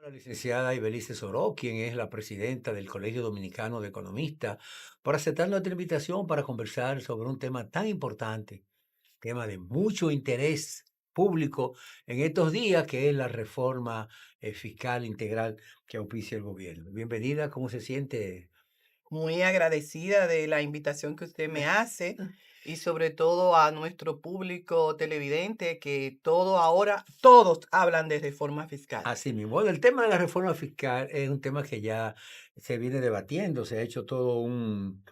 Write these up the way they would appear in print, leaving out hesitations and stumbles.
La licenciada Ibelice Soró, quien es la presidenta del Colegio Dominicano de Economistas, por aceptar nuestra invitación para conversar sobre un tema tan importante, tema de mucho interés público en estos días, que es la reforma fiscal integral que auspicia el gobierno. Bienvenida, ¿cómo se siente? Muy agradecida de la invitación que usted me hace y sobre todo a nuestro público televidente que todos hablan de reforma fiscal. Así mismo, bueno, el tema de la reforma fiscal es un tema que ya se viene debatiendo, se ha hecho todo un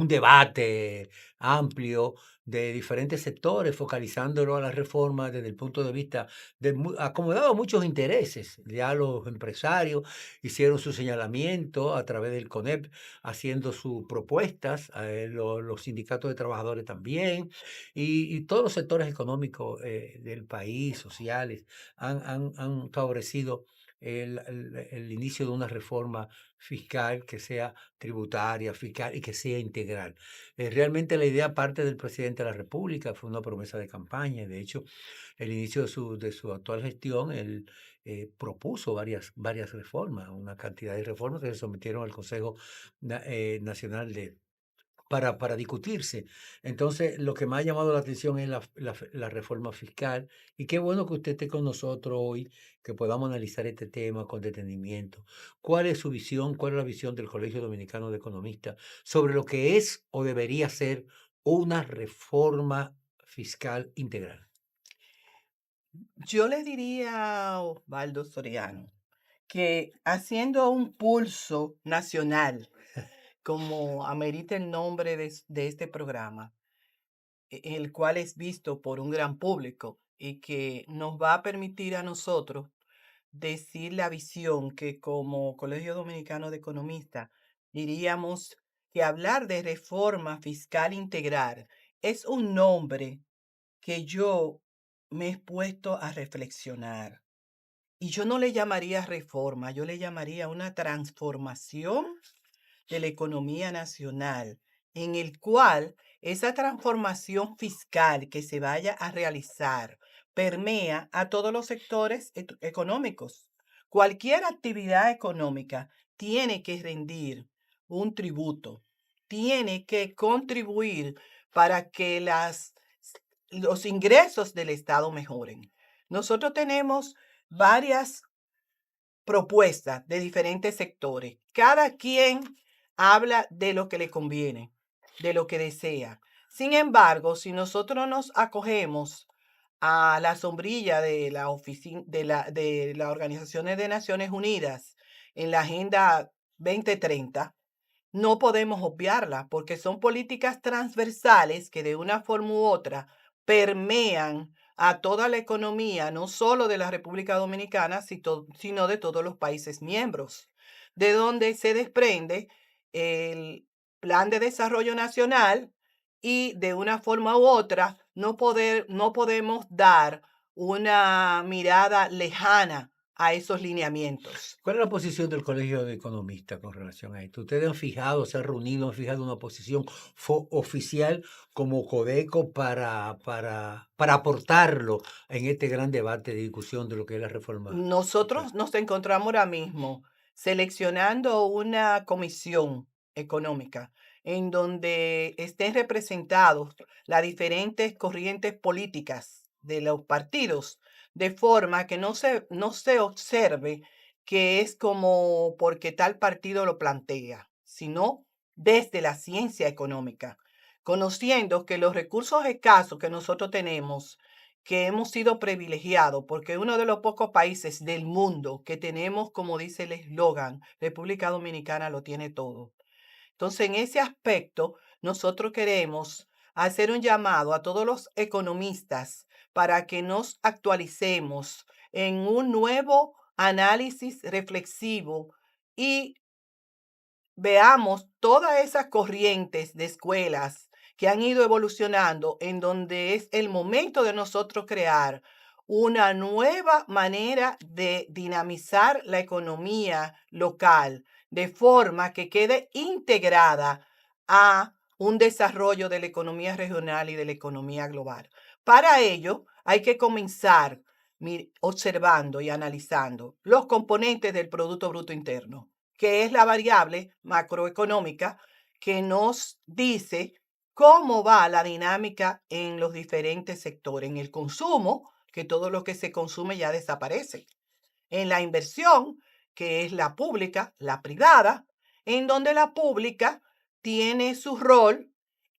debate amplio de diferentes sectores, focalizándolo a la reforma desde el punto de vista de acomodado a muchos intereses. Ya los empresarios hicieron su señalamiento a través del CONEP, haciendo sus propuestas, los sindicatos de trabajadores también, y todos los sectores económicos del país, sociales han favorecido el inicio de una reforma fiscal que sea tributaria, fiscal y que sea integral. Realmente la idea parte del presidente de la República, fue una promesa de campaña. De hecho, el inicio de su actual gestión, él propuso varias reformas, una cantidad de reformas que se sometieron al Consejo Nacional para discutirse. Entonces, lo que me ha llamado la atención es la reforma fiscal, y qué bueno que usted esté con nosotros hoy, que podamos analizar este tema con detenimiento. ¿Cuál es su visión? ¿Cuál es la visión del Colegio Dominicano de Economistas sobre lo que es o debería ser una reforma fiscal integral? Yo le diría a Osvaldo Soriano que haciendo un pulso nacional, como amerita el nombre de este programa, el cual es visto por un gran público y que nos va a permitir a nosotros decir la visión que como Colegio Dominicano de Economistas diríamos que hablar de reforma fiscal integral es un nombre que yo me he puesto a reflexionar. Y yo no le llamaría reforma, yo le llamaría una transformación de la economía nacional, en el cual esa transformación fiscal que se vaya a realizar permea a todos los sectores económicos. Cualquier actividad económica tiene que rendir un tributo, tiene que contribuir para que los ingresos del Estado mejoren. Nosotros tenemos varias propuestas de diferentes sectores. Cada quien habla de lo que le conviene, de lo que desea. Sin embargo, si nosotros nos acogemos a la sombrilla de la oficina de las Organizaciones de Naciones Unidas en la Agenda 2030, no podemos obviarla porque son políticas transversales que de una forma u otra permean a toda la economía, no solo de la República Dominicana, sino de todos los países miembros, de donde se desprende el Plan de Desarrollo Nacional y de una forma u otra no podemos dar una mirada lejana a esos lineamientos. ¿Cuál es la posición del Colegio de Economistas con relación a esto? ¿Ustedes han fijado, se han reunido, han fijado una posición oficial como Codeco para aportarlo en este gran debate de discusión de lo que es la reforma fiscal? Nosotros nos encontramos ahora mismo seleccionando una comisión económica en donde estén representados las diferentes corrientes políticas de los partidos, de forma que no se observe que es como porque tal partido lo plantea, sino desde la ciencia económica, conociendo que los recursos escasos que nosotros tenemos, que hemos sido privilegiados, porque uno de los pocos países del mundo que tenemos, como dice el eslogan, República Dominicana lo tiene todo. Entonces, en ese aspecto, nosotros queremos hacer un llamado a todos los economistas para que nos actualicemos en un nuevo análisis reflexivo y veamos todas esas corrientes de escuelas que han ido evolucionando, en donde es el momento de nosotros crear una nueva manera de dinamizar la economía local, de forma que quede integrada a un desarrollo de la economía regional y de la economía global. Para ello, hay que comenzar observando y analizando los componentes del Producto Bruto Interno, que es la variable macroeconómica que nos dice cómo va la dinámica en los diferentes sectores, en el consumo, que todo lo que se consume ya desaparece, en la inversión, que es la pública, la privada, en donde la pública tiene su rol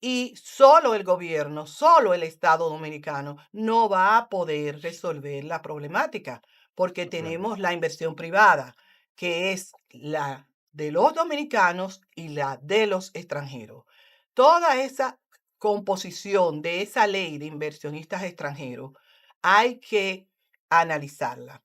y solo el gobierno, solo el Estado dominicano no va a poder resolver la problemática, porque Claro. tenemos la inversión privada, que es la de los dominicanos y la de los extranjeros. Toda esa composición de esa ley de inversionistas extranjeros hay que analizarla,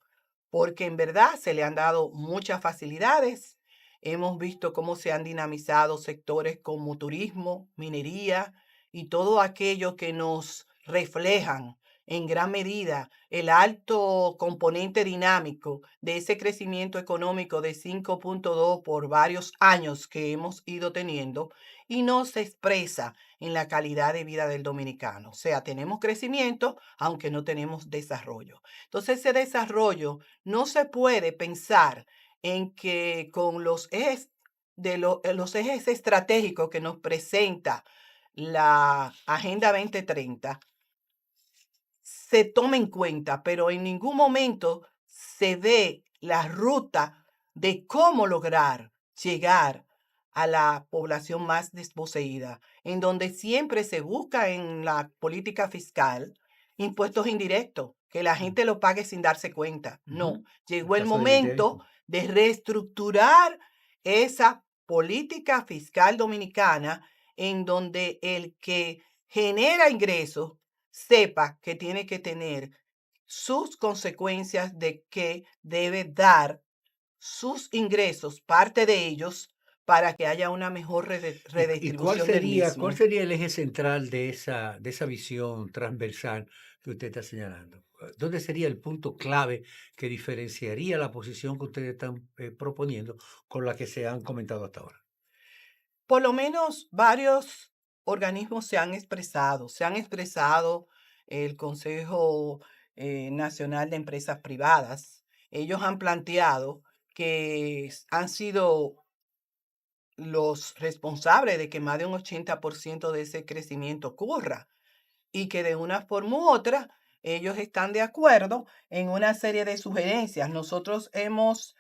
porque en verdad se le han dado muchas facilidades. Hemos visto cómo se han dinamizado sectores como turismo, minería y todo aquello que nos reflejan en gran medida el alto componente dinámico de ese crecimiento económico de 5,2 por varios años que hemos ido teniendo y no se expresa en la calidad de vida del dominicano. O sea, tenemos crecimiento, aunque no tenemos desarrollo. Entonces, ese desarrollo no se puede pensar en que con los ejes los ejes estratégicos que nos presenta la Agenda 2030 se tome en cuenta, pero en ningún momento se ve la ruta de cómo lograr llegar a la población más desposeída, en donde siempre se busca en la política fiscal impuestos indirectos, que la Mm. gente lo pague sin darse cuenta. No, Ujú. La llegó el tasa de momento interés. de reestructurar esa política fiscal dominicana en donde el que genera ingresos sepa que tiene que tener sus consecuencias de que debe dar sus ingresos, parte de ellos, para que haya una mejor ¿Y redistribución del cuál mismo. sería el eje central de esa visión transversal que usted está señalando? ¿Dónde sería el punto clave que diferenciaría la posición que ustedes están proponiendo con la que se han comentado hasta ahora? Por lo menos varios organismos se han expresado el Consejo Nacional de Empresas Privadas. Ellos han planteado que han sido los responsables de que más de un 80% de ese crecimiento ocurra y que de una forma u otra ellos están de acuerdo en una serie de sugerencias. Nosotros hemos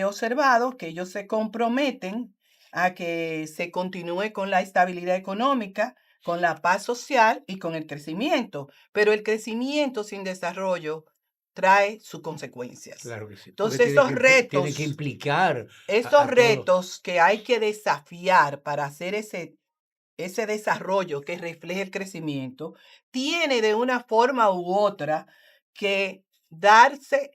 observado que ellos se comprometen a que se continúe con la estabilidad económica, con la paz social y con el crecimiento, pero el crecimiento sin desarrollo trae sus consecuencias. Claro que sí, porque Entonces, tiene que implicar estos a todos los... retos que hay que desafiar para hacer ese desarrollo que refleje el crecimiento, tiene de una forma u otra que darse,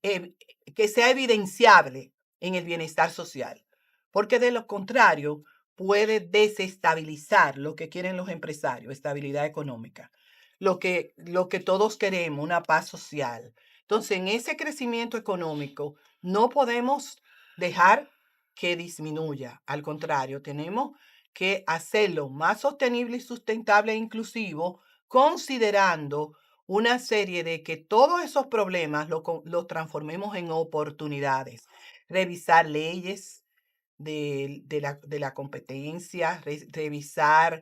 eh, que sea evidenciable en el bienestar social, porque de lo contrario puede desestabilizar lo que quieren los empresarios, estabilidad económica, lo que todos queremos, una paz social. Entonces, en ese crecimiento económico no podemos dejar que disminuya, al contrario, tenemos que hacerlo más sostenible y sustentable e inclusivo, considerando una serie de que todos esos problemas los transformemos en oportunidades. Revisar leyes de la competencia, revisar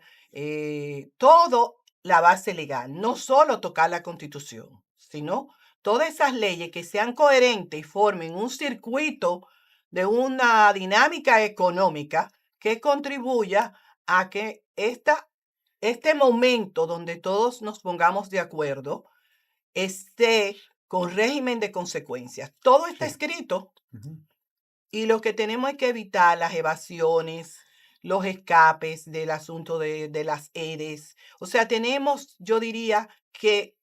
todo la base legal, no solo tocar la constitución, sino todas esas leyes que sean coherentes y formen un circuito de una dinámica económica que contribuya a que este momento donde todos nos pongamos de acuerdo esté con régimen de consecuencias. Todo está Sí. escrito Ujú. y lo que tenemos es que evitar las evasiones, los escapes del asunto de las EDES. O sea, tenemos, yo diría, que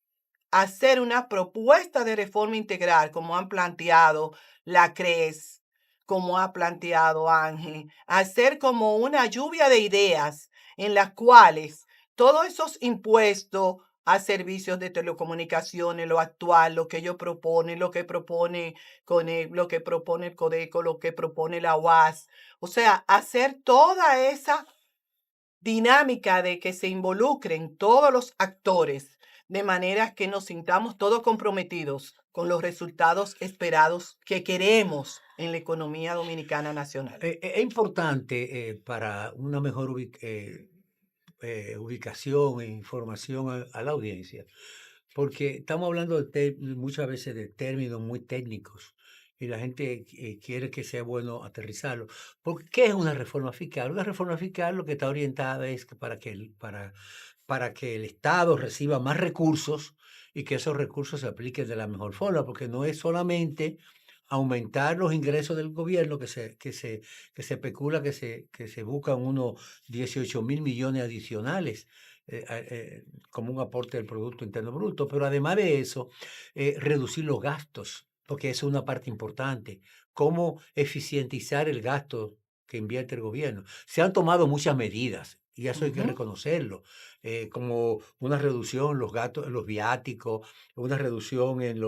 hacer una propuesta de reforma integral, como han planteado la CRES, como ha planteado Ángel, hacer como una lluvia de ideas en las cuales todos esos impuestos a servicios de telecomunicaciones, lo actual, lo que ellos proponen, lo que propone lo que propone el Codeco, lo que propone la UAS, o sea, hacer toda esa dinámica de que se involucren todos los actores de manera que nos sintamos todos comprometidos con los resultados esperados que queremos en la economía dominicana nacional. Es importante para una mejor ubicación e información a la audiencia, porque estamos hablando muchas veces de términos muy técnicos y la gente quiere que sea bueno aterrizarlo. ¿Por qué es una reforma fiscal? Una reforma fiscal lo que está orientada es que para que el Estado reciba más recursos y que esos recursos se apliquen de la mejor forma, porque no es solamente aumentar los ingresos del gobierno, que se especula que se buscan unos 18.000 millones adicionales como un aporte del Producto Interno Bruto, pero además de eso, reducir los gastos, porque eso es una parte importante. Cómo eficientizar el gasto que invierte el gobierno. Se han tomado muchas medidas y eso hay que Ujú. reconocerlo, como una reducción en los gastos, en los viáticos, una reducción en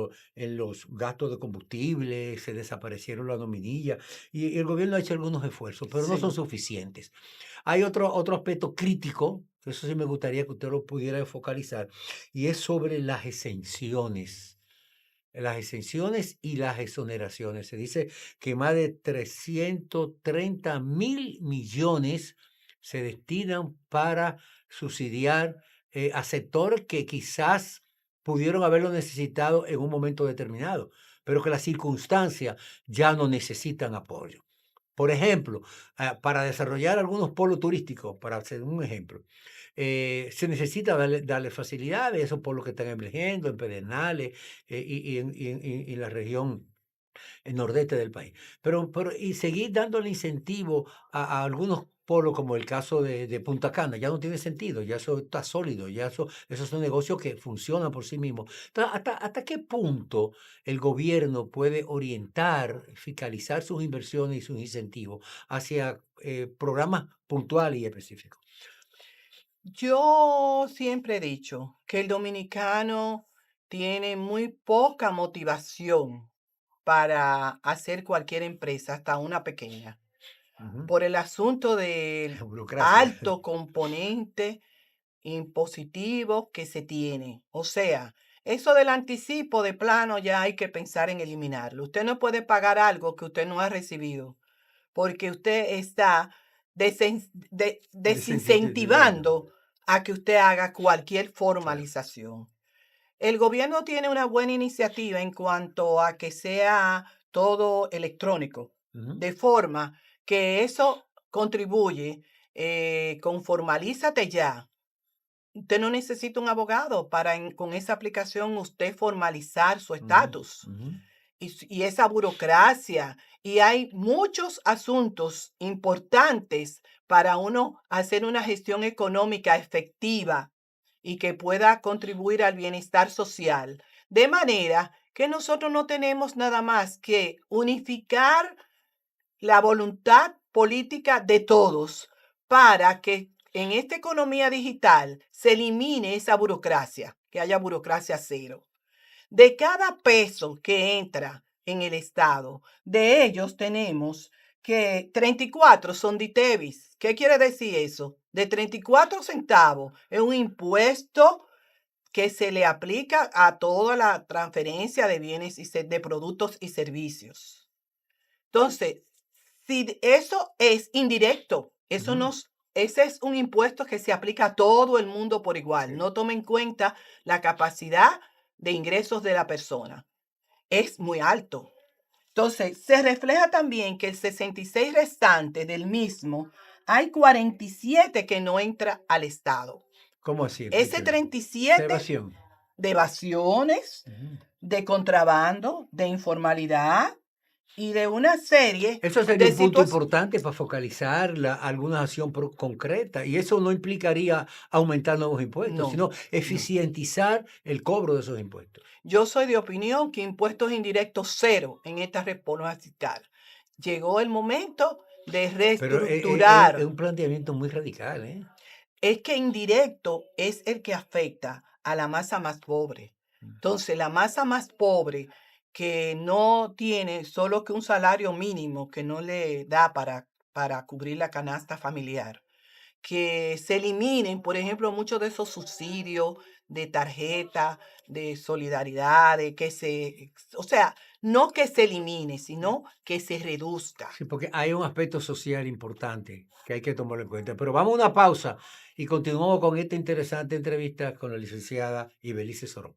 los gastos de combustible, se desaparecieron las nominillas y el gobierno ha hecho algunos esfuerzos, pero no son Sí. suficientes. Hay otro aspecto crítico, que eso sí me gustaría que usted lo pudiera focalizar, y es sobre las exenciones. Las exenciones y las exoneraciones. Se dice que más de 330.000 millones se destinan para subsidiar a sectores que quizás pudieron haberlo necesitado en un momento determinado, pero que las circunstancias ya no necesitan apoyo. Por ejemplo, para desarrollar algunos polos turísticos, para hacer un ejemplo, se necesita darle facilidades a esos pueblos que están emergiendo en Pedernales y en la región el nordeste del país. Y seguir dándole incentivo a algunos polos, como el caso de Punta Cana, ya no tiene sentido, ya eso está sólido, ya esos son negocios que funcionan por sí mismos. Entonces, ¿hasta qué punto el gobierno puede orientar, fiscalizar sus inversiones y sus incentivos hacia programas puntuales y específicos? Yo siempre he dicho que el dominicano tiene muy poca motivación para hacer cualquier empresa, hasta una pequeña, Ujú. por el asunto del Burocracia. alto componente impositivo que se tiene. O sea, eso del anticipo de plano ya hay que pensar en eliminarlo. Usted no puede pagar algo que usted no ha recibido porque usted está Desincentivizando. desincentivando a que usted haga cualquier Claro. formalización. El gobierno tiene una buena iniciativa en cuanto a que sea todo electrónico, Ujú. de forma que eso contribuye con Formalízate Ya. Usted no necesita un abogado para con esa aplicación usted formalizar su Ujú. estatus Ujú. y esa burocracia. Y hay muchos asuntos importantes para uno hacer una gestión económica efectiva y que pueda contribuir al bienestar social. De manera que nosotros no tenemos nada más que unificar la voluntad política de todos para que en esta economía digital se elimine esa burocracia, que haya burocracia cero. De cada peso que entra en el Estado, de ellos tenemos que 34 son de ITEVIS. ¿Qué quiere decir eso? De 34 centavos es un impuesto que se le aplica a toda la transferencia de bienes y de productos y servicios. Entonces, si eso es indirecto, Ujú. ese es un impuesto que se aplica a todo el mundo por igual. Sí. No toma en cuenta la capacidad de ingresos de la persona. Es muy alto. Entonces, se refleja también que el 66 restante del mismo, hay 47 que no entra al Estado. ¿Cómo así? Ese Explíqueme. De 37 evasión. de evasiones, Ujú. de contrabando, de informalidad y de una serie Eso sería de un punto situaciones. importante para focalizar alguna acción concreta y eso no implicaría aumentar nuevos impuestos, No, sino no. eficientizar el cobro de esos impuestos. Yo soy de opinión que impuestos indirectos cero en esta reforma fiscal. Llegó el momento de Pero es reestructurar. un planteamiento muy radical, ¿eh? Es que indirecto es el que afecta a la masa más pobre. Entonces, la masa más pobre que no tiene solo que un salario mínimo que no le da para cubrir la canasta familiar, que se eliminen, por ejemplo, muchos de esos subsidios de tarjeta, de solidaridad, de que se, o sea, no que se elimine, sino que se reduzca. Sí, porque hay un aspecto social importante que hay que tomarlo en cuenta. Pero vamos a una pausa y continuamos con esta interesante entrevista con la licenciada Ibelice Sorón.